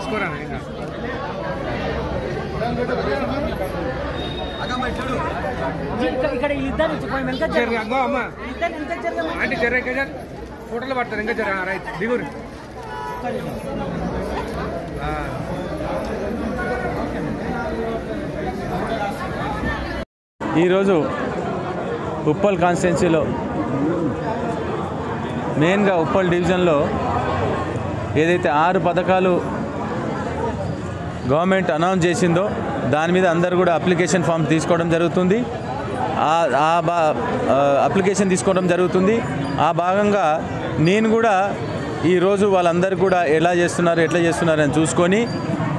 తీసుకోరా ఇక్కడ ఇద్దరు అమ్మా అంటే జర ఇంకా ఫోటోలు పడతారు ఇంకా జర రైట్ దిగురు ఈరోజు ఉప్పల్ కాన్స్టిట్యున్సీలో మెయిన్గా ఉప్పల్ డివిజన్లో ఏదైతే 6 పథకాలు గవర్నమెంట్ అనౌన్స్ చేసిందో దాని మీద అందరూ కూడా అప్లికేషన్ ఫామ్ తీసుకోవడం జరుగుతుంది. అప్లికేషన్ తీసుకోవడం జరుగుతుంది. ఆ భాగంగా నేను కూడా ఈరోజు వాళ్ళందరూ కూడా ఎట్లా చేస్తున్నారు అని చూసుకొని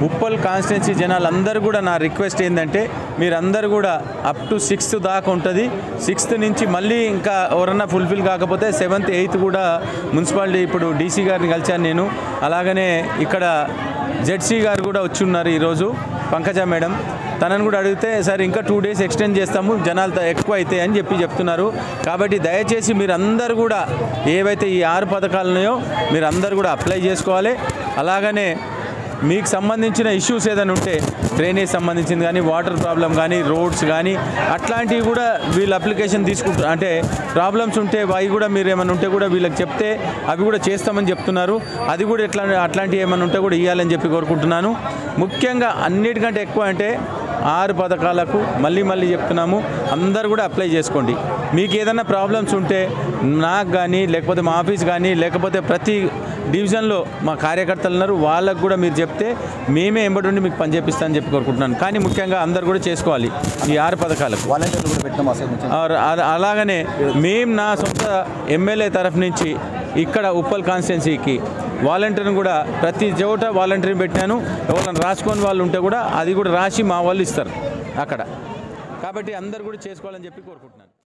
ఉప్పల్ కాన్స్టిట్యున్సీ జనాలందరూ కూడా నా రిక్వెస్ట్ ఏంటంటే మీరందరూ కూడా అప్ టు 6th దాకా ఉంటుంది. 6th నుంచి మళ్ళీ ఇంకా ఎవరన్నా ఫుల్ఫిల్ కాకపోతే 7th 8th కూడా మున్సిపాలిటీ ఇప్పుడు డీసీ గారిని కలిశాను నేను. అలాగనే ఇక్కడ జెడ్సీ గారు కూడా వచ్చి ఉన్నారు ఈరోజు, పంకజ మేడం. తనను కూడా అడిగితే సార్ ఇంకా 2 days ఎక్స్టెండ్ చేస్తాము, జనాలు ఎక్కువ అవుతాయి అని చెప్తున్నారు. కాబట్టి దయచేసి మీరందరూ కూడా ఏవైతే ఈ 6 పథకాలు ఉన్నాయో మీరందరూ కూడా అప్లై చేసుకోవాలి. అలాగనే మీకు సంబంధించిన ఇష్యూస్ ఏదైనా ఉంటే డ్రైనేజ్ సంబంధించింది కానీ, వాటర్ ప్రాబ్లం కానీ, రోడ్స్ కానీ అట్లాంటివి కూడా వీళ్ళు అప్లికేషన్ తీసుకుంటారు. అంటే ప్రాబ్లమ్స్ ఉంటే అవి కూడా మీరు ఏమైనా ఉంటే కూడా వీళ్ళకి చెప్తే అవి కూడా చేస్తామని చెప్తున్నారు. అది కూడా అట్లాంటివి ఏమైనా ఉంటే కూడా ఇవ్వాలని చెప్పి కోరుకుంటున్నాను. ముఖ్యంగా అన్నిటికంటే ఎక్కువ అంటే 6 పథకాలకు మళ్ళీ చెప్తున్నాము, అందరూ కూడా అప్లై చేసుకోండి. మీకు ఏదైనా ప్రాబ్లమ్స్ ఉంటే నాకు కానీ, లేకపోతే మా ఆఫీస్ కానీ, లేకపోతే ప్రతి డివిజన్లో మా కార్యకర్తలు ఉన్నారు, వాళ్ళకు కూడా మీరు చెప్తే మేమే ఎంబడి మీకు పని చేపిస్తామని చెప్పి కోరుకుంటున్నాను. కానీ ముఖ్యంగా అందరు కూడా చేసుకోవాలి ఈ 6 పథకాలకు. వాలంటీర్లు కూడా పెట్టాం. అలాగనే మేము నా సొంత ఎమ్మెల్యే తరఫు నుంచి ఇక్కడ ఉప్పల్ కాన్స్టిట్యున్సీకి వాలంటీర్ని కూడా ప్రతి చోట వాలంటీర్ని పెట్టాను. ఎవరైనా రాసుకొని వాళ్ళు ఉంటే కూడా అది కూడా రాసి మా వాళ్ళు ఇస్తారు అక్కడ. కాబట్టి అందరు కూడా చేసుకోవాలని చెప్పి కోరుకుంటున్నాను.